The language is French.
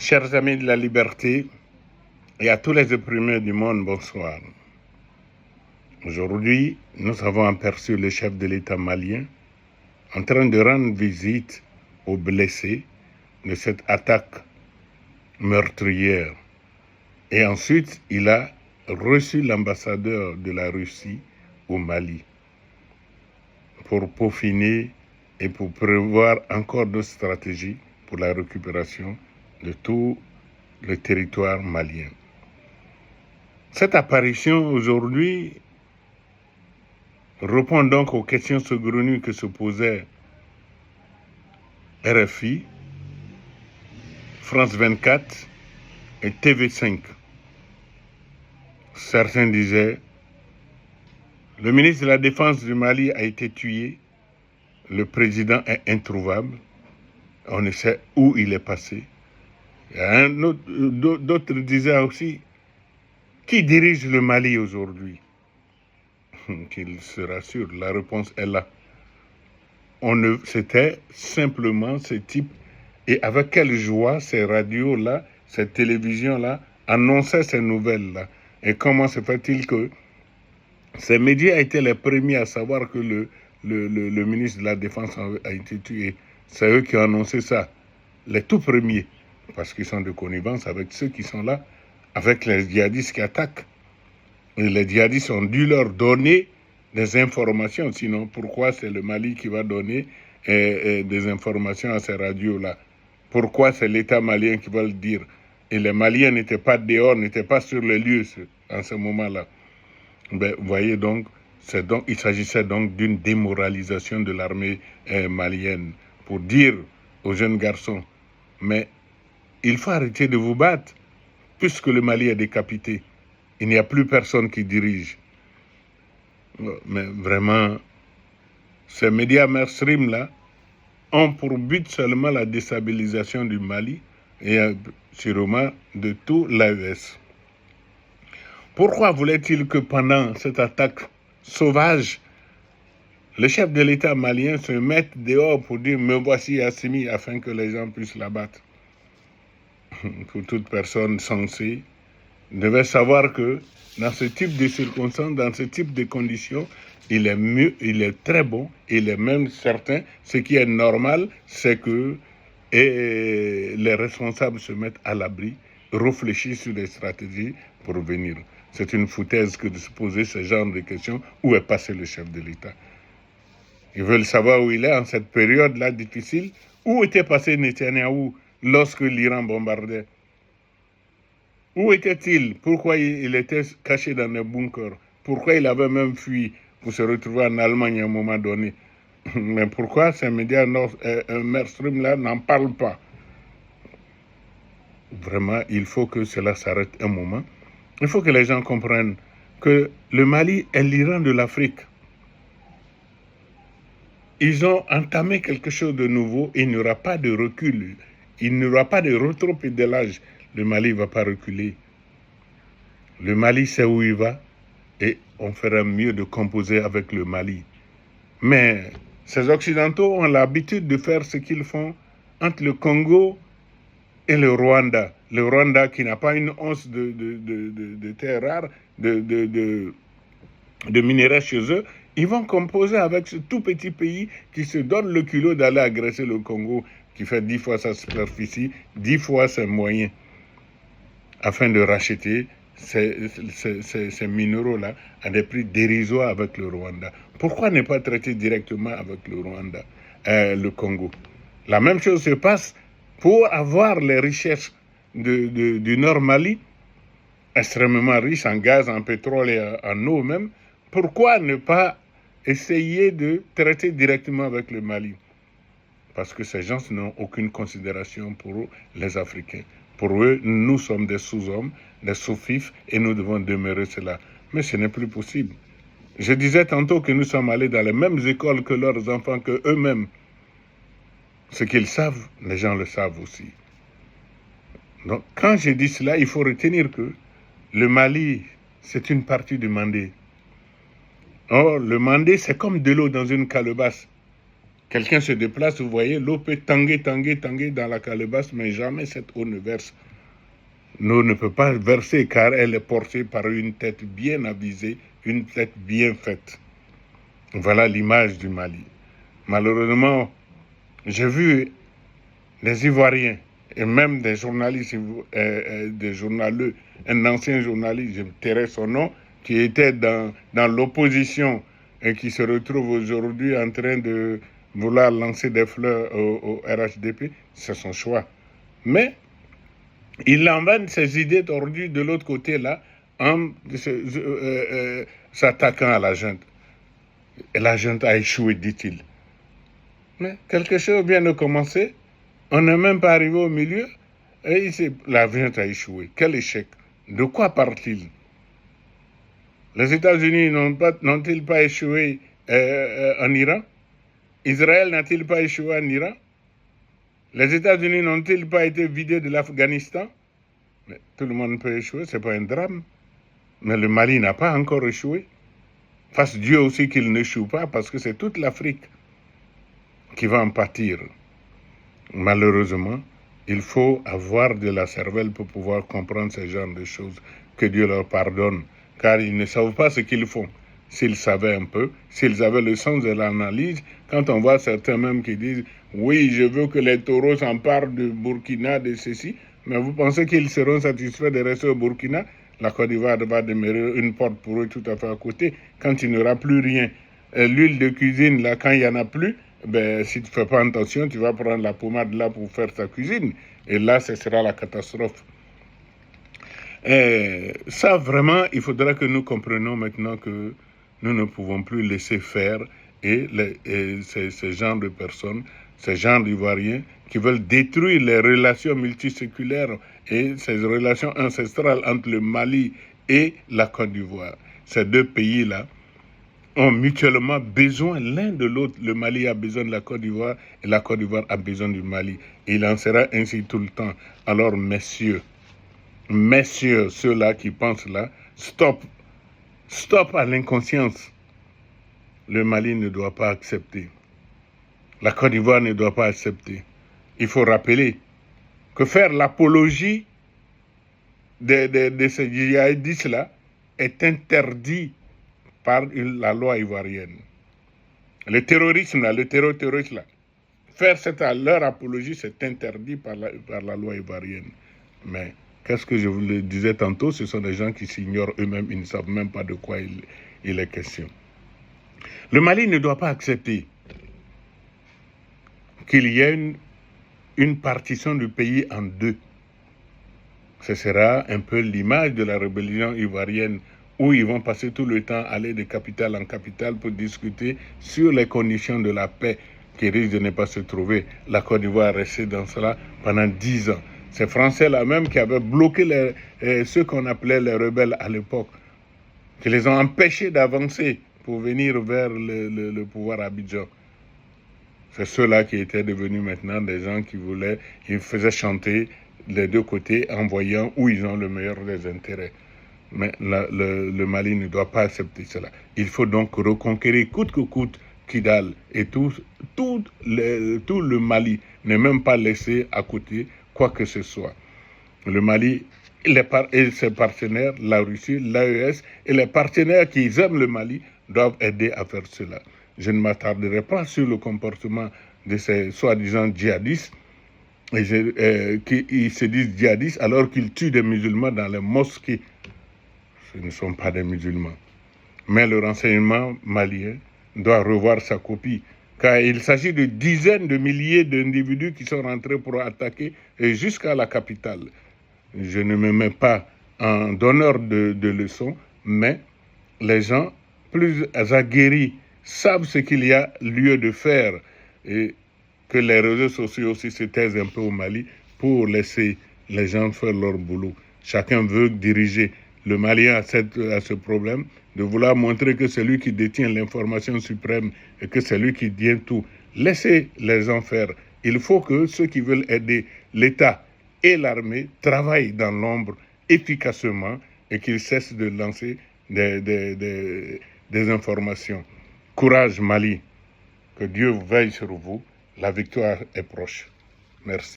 Chers amis de la liberté et à tous les opprimés du monde, bonsoir. Aujourd'hui, nous avons aperçu le chef de l'État malien en train de rendre visite aux blessés de cette attaque meurtrière. Et ensuite, il a reçu l'ambassadeur de la Russie au Mali pour peaufiner et pour prévoir encore d'autres stratégies pour la récupération de tout le territoire malien. Cette apparition aujourd'hui répond donc aux questions saugrenues que se posaient RFI, France 24 et TV5. Certains disaient, le ministre de la Défense du Mali a été tué, le président est introuvable, on ne sait où il est passé. D'autres disaient aussi, qui dirige le Mali aujourd'hui? Qu'il se rassure, la réponse est là. C'était simplement ce type, et avec quelle joie ces radios-là, cette télévision-là, annonçaient ces nouvelles-là. Et comment se fait-il que ces médias étaient les premiers à savoir que le ministre de la Défense a été tué? C'est eux qui ont annoncé ça, les tout premiers, parce qu'ils sont de connivence avec ceux qui sont là, avec les djihadistes qui attaquent. Et les djihadistes ont dû leur donner des informations, sinon pourquoi c'est le Mali qui va donner des informations à ces radios-là? Pourquoi c'est l'État malien qui va le dire? Et les Maliens n'étaient pas dehors, n'étaient pas sur les lieux en ce moment-là. Ben, vous voyez donc, il s'agissait donc d'une démoralisation de l'armée malienne pour dire aux jeunes garçons, mais il faut arrêter de vous battre, puisque le Mali est décapité. Il n'y a plus personne qui dirige. Mais vraiment, ces médias mainstream-là ont pour but seulement la déstabilisation du Mali et sûrement de tout l'AES. Pourquoi voulait-il que pendant cette attaque sauvage, le chef de l'État malien se mette dehors pour dire « me voici Assimi » afin que les gens puissent l'abattre? Pour toute personne sensée devait savoir que dans ce type de circonstances, dans ce type de conditions, il est mieux, il est très bon, il est même certain. Ce qui est normal, c'est que les responsables se mettent à l'abri, réfléchissent sur des stratégies pour venir. C'est une foutaise que de se poser ce genre de questions. Où est passé le chef de l'État? Ils veulent savoir où il est en cette période-là difficile. Où était passé Netanyahou lorsque l'Iran bombardait? Où était-il? Pourquoi il était caché dans un bunker? Pourquoi il avait même fui pour se retrouver en Allemagne à un moment donné? Mais pourquoi ces médias mainstream-là n'en parlent pas? Vraiment, il faut que cela s'arrête un moment. Il faut que les gens comprennent que le Mali est l'Iran de l'Afrique. Ils ont entamé quelque chose de nouveau. Il n'y aura pas de recul. Il n'y aura pas de rétropédalage. Le Mali ne va pas reculer. Le Mali sait où il va et on ferait mieux de composer avec le Mali. Mais ces Occidentaux ont l'habitude de faire ce qu'ils font entre le Congo et le Rwanda. Le Rwanda qui n'a pas une once de terre rare, de minerais chez eux. Ils vont composer avec ce tout petit pays qui se donne le culot d'aller agresser le Congo, qui fait 10 fois sa superficie, 10 fois ses moyens, afin de racheter ces minéraux-là à des prix dérisoires avec le Rwanda. Pourquoi ne pas traiter directement avec le Rwanda, le Congo? La même chose se passe pour avoir les richesses du Nord Mali, extrêmement riches en gaz, en pétrole et en eau même. Pourquoi ne pas essayer de traiter directement avec le Mali? Parce que ces gens n'ont aucune considération pour les Africains. Pour eux, nous sommes des sous-hommes, des sous-fifs, et nous devons demeurer cela. Mais ce n'est plus possible. Je disais tantôt que nous sommes allés dans les mêmes écoles que leurs enfants, que eux-mêmes. Ce qu'ils savent, les gens le savent aussi. Donc, quand je dis cela, il faut retenir que le Mali, c'est une partie du Mandé. Or, le Mandé, c'est comme de l'eau dans une calebasse. Quelqu'un se déplace, vous voyez, l'eau peut tanguer dans la calebasse, mais jamais cette eau ne verse. L'eau ne peut pas verser car elle est portée par une tête bien avisée, une tête bien faite. Voilà l'image du Mali. Malheureusement, j'ai vu les Ivoiriens et même des journalistes, des journaleux, un ancien journaliste, je me tairai son nom, qui était dans l'opposition et qui se retrouve aujourd'hui en train de vouloir lancer des fleurs au RHDP, c'est son choix. Mais il emmène ses idées tordues de l'autre côté là en s'attaquant à la junte. Et la junte a échoué, dit-il. Mais quelque chose vient de commencer. On n'est même pas arrivé au milieu. Et la junte a échoué. Quel échec. De quoi parle-t-il? Les États-Unis n'ont-ils pas échoué en Iran? Israël n'a-t-il pas échoué en Iran? Les États-Unis n'ont-ils pas été vidés de l'Afghanistan? Mais tout le monde peut échouer, ce n'est pas un drame. Mais le Mali n'a pas encore échoué. Fasse Dieu aussi qu'il n'échoue pas, parce que c'est toute l'Afrique qui va en pâtir. Malheureusement, il faut avoir de la cervelle pour pouvoir comprendre ce genre de choses. Que Dieu leur pardonne, car ils ne savent pas ce qu'ils font. S'ils savaient un peu, s'ils avaient le sens de l'analyse, quand on voit certains même qui disent « Oui, je veux que les taureaux s'emparent de Burkina, de ceci », mais vous pensez qu'ils seront satisfaits de rester au Burkina? La Côte d'Ivoire va demeurer une porte pour eux tout à fait à côté. Quand il n'y aura plus rien, l'huile de cuisine, là, quand il n'y en a plus, ben, si tu ne fais pas attention, tu vas prendre la pommade là pour faire ta cuisine. Et là, ce sera la catastrophe. Ça, vraiment, il faudra que nous comprenions maintenant que nous ne pouvons plus laisser faire et ces genres de personnes, ces gens d'Ivoiriens qui veulent détruire les relations multiséculaires et ces relations ancestrales entre le Mali et la Côte d'Ivoire. Ces deux pays-là ont mutuellement besoin l'un de l'autre. Le Mali a besoin de la Côte d'Ivoire et la Côte d'Ivoire a besoin du Mali. Et il en sera ainsi tout le temps. Alors, messieurs, ceux-là qui pensent là, stop à l'inconscience. Le Mali ne doit pas accepter. La Côte d'Ivoire ne doit pas accepter. Il faut rappeler que faire l'apologie de ces djihadistes-là est interdit par la loi ivoirienne. Le terrorisme, là, le terroriste, là, faire leur apologie, c'est interdit par la loi ivoirienne. Mais qu'est-ce que je vous le disais tantôt, ce sont des gens qui s'ignorent eux-mêmes, ils ne savent même pas de quoi il est question. Le Mali ne doit pas accepter qu'il y ait une partition du pays en deux. Ce sera un peu l'image de la rébellion ivoirienne où ils vont passer tout le temps, aller de capitale en capitale pour discuter sur les conditions de la paix qui risquent de ne pas se trouver. La Côte d'Ivoire est restée dans cela pendant 10 ans. Ces Français-là même qui avaient bloqué ceux qu'on appelait les rebelles à l'époque, qui les ont empêchés d'avancer pour venir vers le pouvoir à Abidjan. C'est ceux-là qui étaient devenus maintenant des gens qui ils faisaient chanter les deux côtés en voyant où ils ont le meilleur des intérêts. Mais le Mali ne doit pas accepter cela. Il faut donc reconquérir coûte que coûte Kidal et tout le Mali, ne même pas laisser à côté quoi que ce soit. Le Mali et ses partenaires, la Russie, l'AES et les partenaires qui aiment le Mali doivent aider à faire cela. Je ne m'attarderai pas sur le comportement de ces soi-disant djihadistes qui se disent djihadistes alors qu'ils tuent des musulmans dans les mosquées. Ce ne sont pas des musulmans. Mais le renseignement malien doit revoir sa copie, car il s'agit de dizaines de milliers d'individus qui sont rentrés pour attaquer jusqu'à la capitale. Je ne me mets pas en donneur de leçons, mais les gens plus aguerris savent ce qu'il y a lieu de faire et que les réseaux sociaux aussi se taisent un peu au Mali pour laisser les gens faire leur boulot. Chacun veut diriger. Le Malien a ce problème de vouloir montrer que c'est lui qui détient l'information suprême et que c'est lui qui tient tout. Laissez les gens faire. Il faut que ceux qui veulent aider l'État et l'armée travaillent dans l'ombre efficacement et qu'ils cessent de lancer des informations. Courage Mali, Que Dieu veille sur vous. La victoire est proche. Merci.